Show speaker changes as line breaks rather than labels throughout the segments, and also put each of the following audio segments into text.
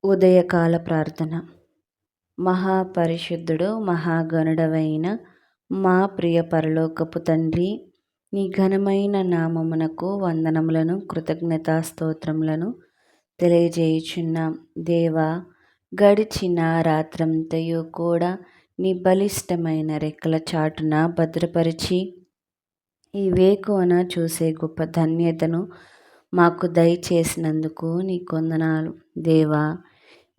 ఉదయకాల ప్రార్థన. మహాపరిశుద్ధుడు మహాగణుడవైన మా ప్రియ పరలోకపు తండ్రి, నీ ఘనమైన నామమునకు వందనములను కృతజ్ఞతాస్తోత్రములను తెలియజేయుచున్నాం. దేవా, గడిచిన రాత్రంతయు కూడా నీ బలిష్టమైన రెక్కల చాటున భద్రపరిచి ఈ వేకువన చూసే గొప్ప ధన్యతను మాకు దయచేసినందుకు నీ కొందనాలు. దేవా,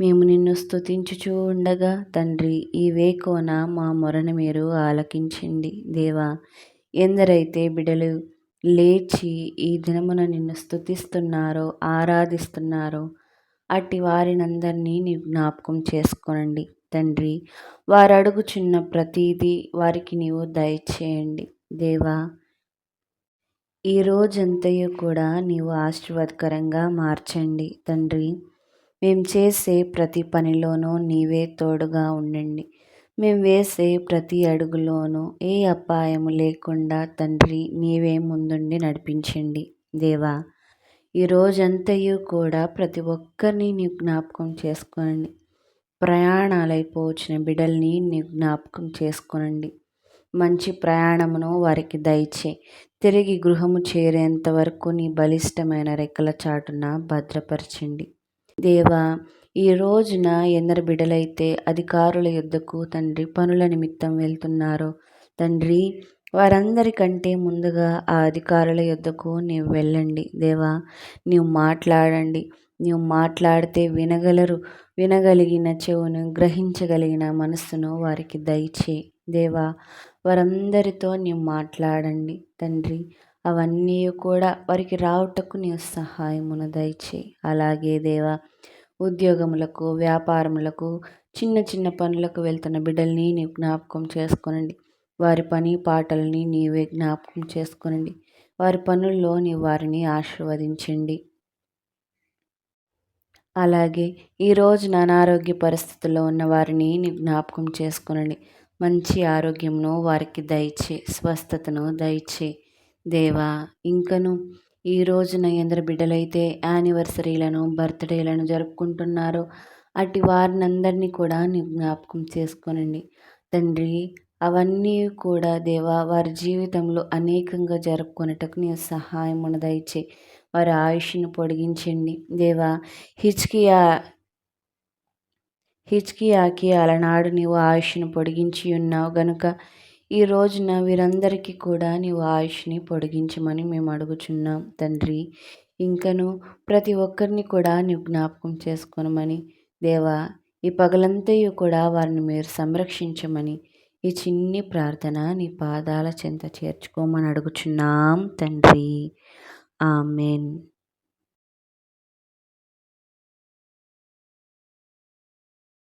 మేము నిన్ను స్తుతించుచూ ఉండగా తండ్రి, ఈ వేకువన మా మొరను మీరు ఆలకించండి. దేవా, ఎందరైతే బిడలు లేచి ఈ దినమున నిన్ను స్తుతిస్తున్నారో, ఆరాధిస్తున్నారో అట్టి వారినందరినీ నీ జ్ఞాపకం చేసుకోనండి తండ్రి. వారు అడుగుచున్న ప్రతీదీ వారికి నీవు దయచేయండి. దేవా, ఈ రోజంతయు కూడా నీవు ఆశీర్వాదకరంగా మార్చండి తండ్రి. మేము చేసే ప్రతి పనిలోనూ నీవే తోడుగా ఉండండి. మేము వేసే ప్రతి అడుగులోనూ ఏ అపాయము లేకుండా తండ్రి నీవే ముందుండి నడిపించండి. దేవా, ఈ రోజంతయు కూడా ప్రతి ఒక్కరిని నీ జ్ఞాపకం చేసుకోనండి. ప్రయాణాలైపోవచ్చిన బిడ్డల్ని నీ జ్ఞాపకం చేసుకోనండి. మంచి ప్రయాణమును వారికి దయచే తిరిగి గృహము చేరేంత వరకు నీ బలిష్టమైన రెక్కల చాటున భద్రపరచండి. దేవా, ఈ రోజున ఎందరు బిడ్డలైతే అధికారుల యుద్ధకు తండ్రి పనుల నిమిత్తం వెళ్తున్నారో తండ్రి, వారందరికంటే ముందుగా ఆ అధికారుల యుద్ధకు నీవు వెళ్ళండి. దేవా, నీవు మాట్లాడండి. నీవు మాట్లాడితే వినగలరు. వినగలిగిన చెవును, గ్రహించగలిగిన మనస్సును వారికి దయచే. దేవా, వారందరితో నీవు మాట్లాడండి తండ్రి. అవన్నీ కూడా వారికి రావుటకు నీవు సహాయమును దయచే. అలాగే దేవా, ఉద్యోగములకు, వ్యాపారములకు, చిన్న చిన్న పనులకు వెళ్తున్న బిడ్డల్ని నీవు జ్ఞాపకం చేసుకోనండి. వారి పని పాటల్ని నీవే జ్ఞాపకం చేసుకోనండి. వారి పనుల్లో నీవు వారిని ఆశీర్వదించండి. అలాగే ఈ రోజున అనారోగ్య పరిస్థితుల్లో ఉన్న వారిని నీ జ్ఞాపకం చేసుకునండి. మంచి ఆరోగ్యమును వారికి దయచే, స్వస్థతను దయచే. దేవా, ఇంకను ఈ రోజున ఎందరు బిడ్డలైతే యానివర్సరీలను, బర్త్డేలను జరుపుకుంటున్నారో అటు వారినందరినీ కూడా నీ జ్ఞాపకం చేసుకోనండి తండ్రి. అవన్నీ కూడా దేవా, వారి జీవితంలో అనేకంగా జరుపుకొనుటకు నీ సహాయమును దయచే. వారి ఆయుష్ను పొడిగించండి. దేవా, హిజ్కియాకి అలనాడు నీవు ఆయుష్ను పొడిగించి ఉన్నావు గనుక ఈ రోజున వీరందరికీ కూడా నీవు ఆయుష్ని పొడిగించమని మేము అడుగుచున్నాం తండ్రి. ఇంకను ప్రతి ఒక్కరిని కూడా నీవు జ్ఞాపకం చేసుకోనమని దేవా, ఈ పగలంతయు కూడా వారిని మీరు సంరక్షించమని ఈ చిన్ని ప్రార్థన నీ పాదాల చెంత చేర్చుకోమని అడుగుచున్నాం తండ్రి. ఆమెన్.